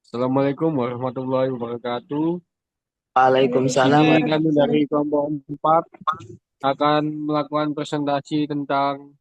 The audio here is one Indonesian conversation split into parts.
Assalamualaikum warahmatullahi wabarakatuh. Di Waalaikumsalam. sini kami dari kelompok 4 akan melakukan presentasi tentang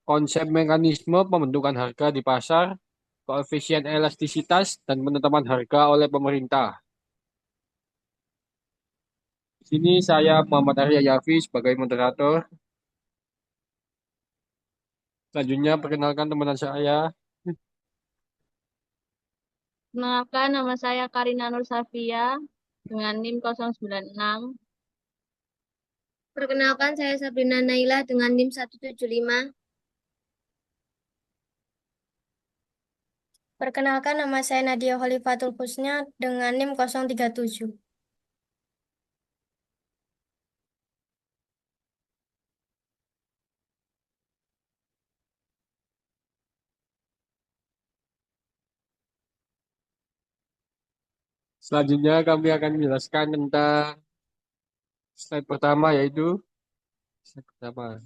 konsep mekanisme pembentukan harga di pasar, koefisien elastisitas, dan penetapan harga oleh pemerintah. Di sini saya Muhammad Arya Yafi sebagai moderator. Selanjutnya perkenalkan teman saya. Kenalkan, nama saya Karina Nur Safia dengan NIM 096. Perkenalkan, saya Sabrina Naila dengan NIM 175. Perkenalkan, nama saya Nadia Khalifatul Husna dengan NIM 037. Selanjutnya kami akan menjelaskan tentang slide pertama yaitu slide pertama.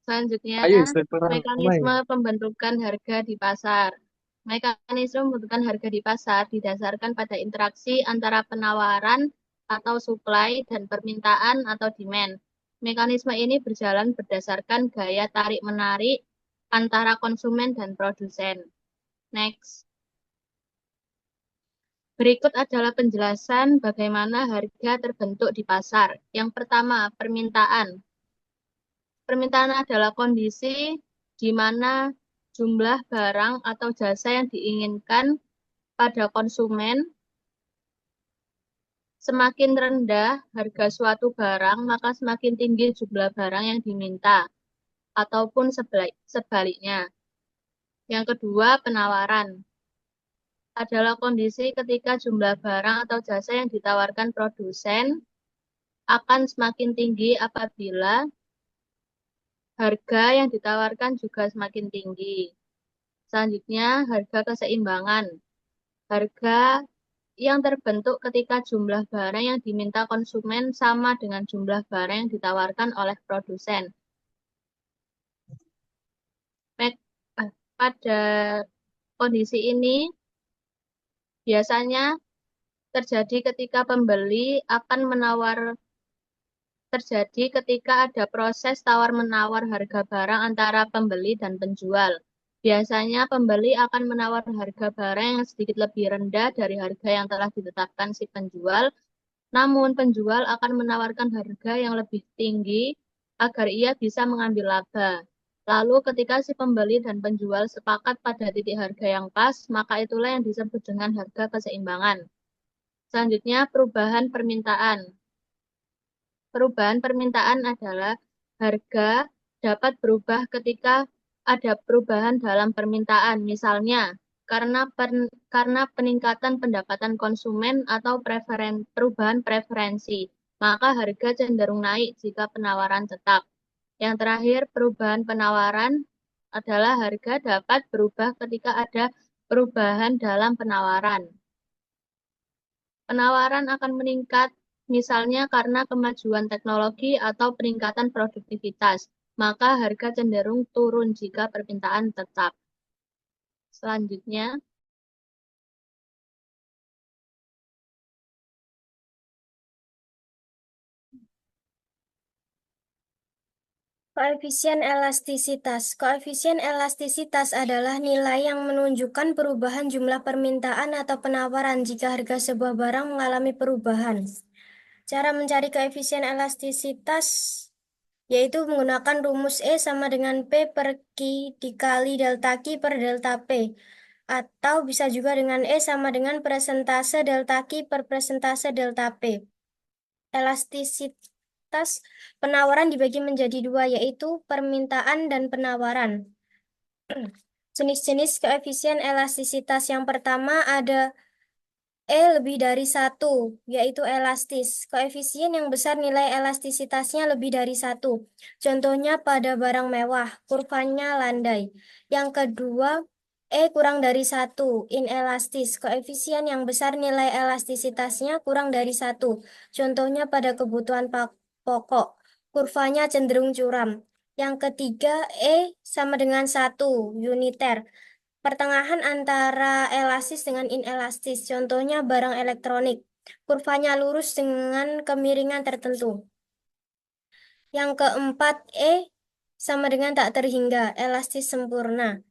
Selanjutnya, Ayo slide pertama ya. mekanisme pembentukan harga di pasar. Mekanisme pembentukan harga di pasar didasarkan pada interaksi antara penawaran atau supply dan permintaan atau demand. Mekanisme ini berjalan berdasarkan gaya tarik-menarik antara konsumen dan produsen. Next. Berikut adalah penjelasan bagaimana harga terbentuk di pasar. Yang pertama, permintaan. Permintaan adalah kondisi di mana jumlah barang atau jasa yang diinginkan pada konsumen semakin rendah harga suatu barang, maka semakin tinggi jumlah barang yang diminta, ataupun sebaliknya. Yang kedua, penawaran adalah kondisi ketika jumlah barang atau jasa yang ditawarkan produsen akan semakin tinggi apabila harga yang ditawarkan juga semakin tinggi. Selanjutnya, harga keseimbangan. Harga yang terbentuk ketika jumlah barang yang diminta konsumen sama dengan jumlah barang yang ditawarkan oleh produsen. Pada kondisi ini, biasanya terjadi ketika pembeli akan terjadi ketika ada proses tawar-menawar harga barang antara pembeli dan penjual. Biasanya pembeli akan menawar harga barang yang sedikit lebih rendah dari harga yang telah ditetapkan si penjual, namun penjual akan menawarkan harga yang lebih tinggi agar ia bisa mengambil laba. Lalu ketika si pembeli dan penjual sepakat pada titik harga yang pas, maka itulah yang disebut dengan harga keseimbangan. Selanjutnya, perubahan permintaan. Perubahan permintaan adalah harga dapat berubah ketika ada perubahan dalam permintaan, misalnya karena peningkatan pendapatan konsumen atau perubahan preferensi, maka harga cenderung naik jika penawaran tetap. Yang terakhir, perubahan penawaran adalah harga dapat berubah ketika ada perubahan dalam penawaran. Penawaran akan meningkat misalnya karena kemajuan teknologi atau peningkatan produktivitas, maka harga cenderung turun jika permintaan tetap. Selanjutnya, Koefisien elastisitas. Koefisien elastisitas adalah nilai yang menunjukkan perubahan jumlah permintaan atau penawaran jika harga sebuah barang mengalami perubahan. Cara mencari koefisien elastisitas yaitu menggunakan rumus E sama dengan P per Q dikali delta Q per delta P. Atau bisa juga dengan E sama dengan presentase delta Q per presentase delta P. Elastisitas penawaran dibagi menjadi dua, yaitu permintaan dan penawaran. Jenis-jenis koefisien elastisitas yang pertama ada E lebih dari 1, yaitu elastis. Koefisien yang besar nilai elastisitasnya lebih dari 1. Contohnya pada barang mewah, kurvanya landai. Yang kedua, E kurang dari 1, inelastis. Koefisien yang besar nilai elastisitasnya kurang dari 1. Contohnya pada kebutuhan pokok, kurvanya cenderung curam. Yang ketiga, E sama dengan 1, uniter. Pertengahan antara elastis dengan inelastis, contohnya barang elektronik. Kurvanya lurus dengan kemiringan tertentu. Yang keempat, E sama dengan tak terhingga, elastis sempurna.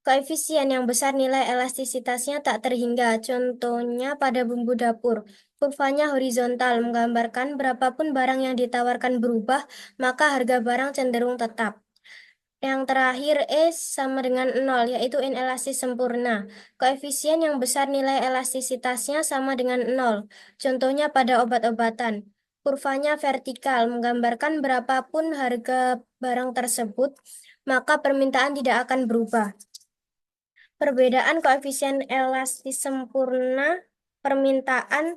Koefisien yang besar nilai elastisitasnya tak terhingga, contohnya pada bumbu dapur. Kurvanya horizontal, menggambarkan berapapun barang yang ditawarkan berubah, maka harga barang cenderung tetap. Yang terakhir, E sama dengan 0, yaitu inelastis sempurna. Koefisien yang besar nilai elastisitasnya sama dengan 0. Contohnya pada obat-obatan. Kurvanya vertikal, menggambarkan berapapun harga barang tersebut, maka permintaan tidak akan berubah. Perbedaan koefisien elastis sempurna permintaan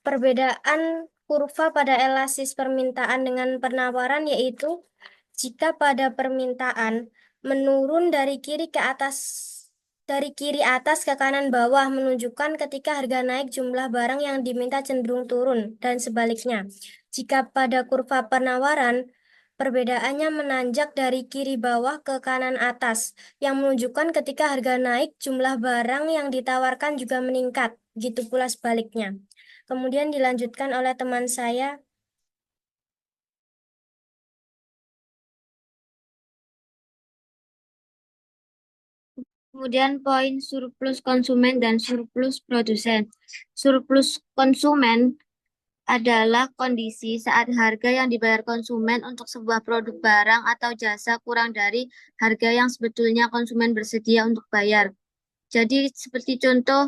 perbedaan kurva pada elastis permintaan dengan penawaran yaitu jika pada permintaan menurun dari kiri atas ke kanan bawah menunjukkan ketika harga naik jumlah barang yang diminta cenderung turun dan sebaliknya. Jika pada kurva penawaran perbedaannya menanjak dari kiri bawah ke kanan atas yang menunjukkan ketika harga naik jumlah barang yang ditawarkan juga meningkat. Gitu pula sebaliknya. Kemudian dilanjutkan oleh teman saya. Kemudian poin surplus konsumen dan surplus produsen. Surplus konsumen adalah kondisi saat harga yang dibayar konsumen untuk sebuah produk barang atau jasa kurang dari harga yang sebetulnya konsumen bersedia untuk bayar. Jadi seperti contoh,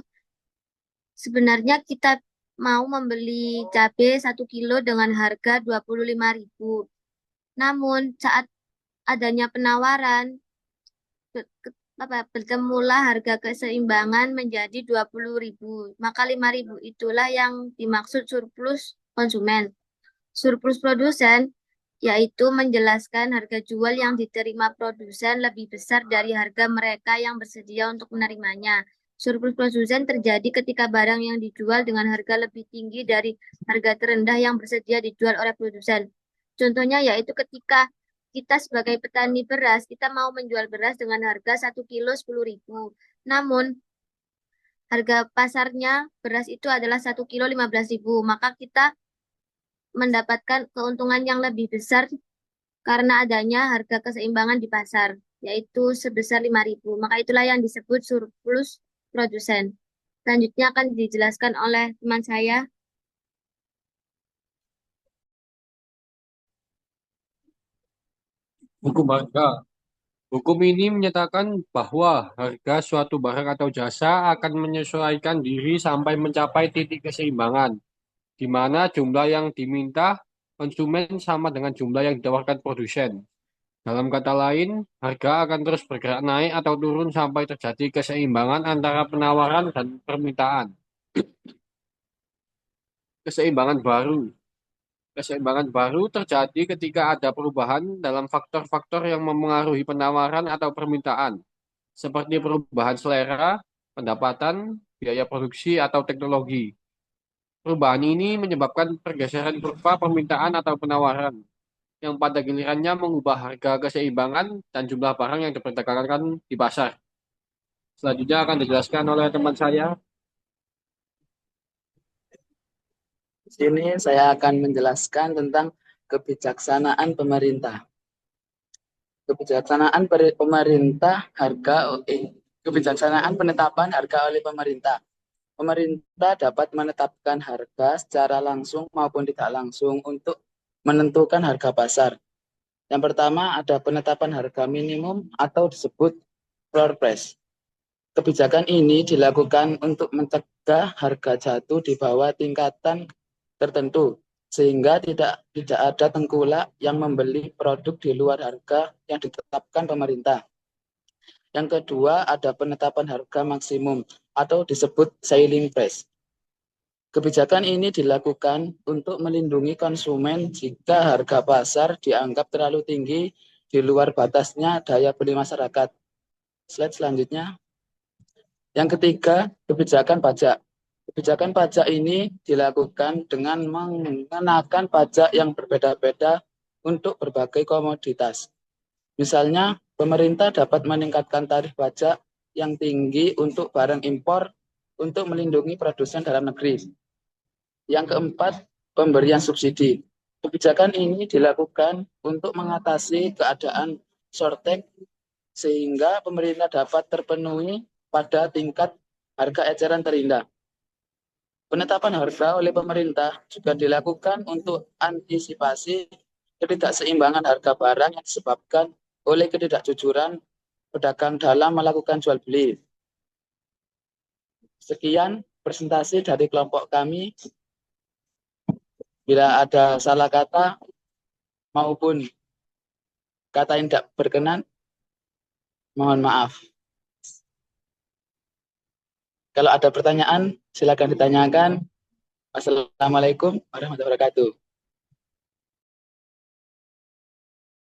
sebenarnya kita mau membeli cabai 1 kilo dengan harga 25.000. Namun saat adanya penawaran, bertemulah harga keseimbangan menjadi 20.000. Maka 5.000 itulah yang dimaksud surplus konsumen. Surplus produsen yaitu menjelaskan harga jual yang diterima produsen lebih besar dari harga mereka yang bersedia untuk menerimanya. Surplus produsen terjadi ketika barang yang dijual dengan harga lebih tinggi dari harga terendah yang bersedia dijual oleh produsen. Contohnya yaitu ketika kita sebagai petani beras, kita mau menjual beras dengan harga 1 kilo 10.000. Namun, harga pasarnya beras itu adalah 1 kilo 15.000. Maka kita mendapatkan keuntungan yang lebih besar karena adanya harga keseimbangan di pasar, yaitu sebesar 5.000. Maka itulah yang disebut surplus produsen. Selanjutnya akan dijelaskan oleh teman saya. Hukum harga. Hukum ini menyatakan bahwa harga suatu barang atau jasa akan menyesuaikan diri sampai mencapai titik keseimbangan, di mana jumlah yang diminta konsumen sama dengan jumlah yang ditawarkan produsen. Dalam kata lain, harga akan terus bergerak naik atau turun sampai terjadi keseimbangan antara penawaran dan permintaan. Keseimbangan baru. Keseimbangan baru terjadi ketika ada perubahan dalam faktor-faktor yang memengaruhi penawaran atau permintaan, seperti perubahan selera, pendapatan, biaya produksi, atau teknologi. Perubahan ini menyebabkan pergeseran kurva permintaan atau penawaran, yang pada gilirannya mengubah harga keseimbangan dan jumlah barang yang diperdagangkan di pasar. Selanjutnya akan dijelaskan oleh teman saya. Di sini saya akan menjelaskan tentang kebijaksanaan pemerintah. Kebijaksanaan pemerintah kebijaksanaan penetapan harga oleh pemerintah. Pemerintah dapat menetapkan harga secara langsung maupun tidak langsung untuk menentukan harga pasar. Yang pertama ada penetapan harga minimum atau disebut floor price. Kebijakan ini dilakukan untuk mencegah harga jatuh di bawah tingkatan tertentu sehingga tidak ada tengkulak yang membeli produk di luar harga yang ditetapkan pemerintah. Yang kedua ada penetapan harga maksimum atau disebut ceiling price. Kebijakan ini dilakukan untuk melindungi konsumen jika harga pasar dianggap terlalu tinggi di luar batasnya daya beli masyarakat. Slide selanjutnya. Yang ketiga, kebijakan pajak. Kebijakan pajak ini dilakukan dengan mengenakan pajak yang berbeda-beda untuk berbagai komoditas. Misalnya, pemerintah dapat meningkatkan tarif pajak yang tinggi untuk barang impor untuk melindungi produsen dalam negeri. Yang keempat, pemberian subsidi. Kebijakan ini dilakukan untuk mengatasi keadaan shortage sehingga pemerintah dapat terpenuhi pada tingkat harga eceran terendah. Penetapan harga oleh pemerintah juga dilakukan untuk antisipasi ketidakseimbangan harga barang yang disebabkan oleh ketidakjujuran pedagang dalam melakukan jual beli. Sekian presentasi dari kelompok kami. Bila ada salah kata maupun kata yang tidak berkenan, mohon maaf. Kalau ada pertanyaan, silakan ditanyakan. Wassalamualaikum warahmatullahi wabarakatuh.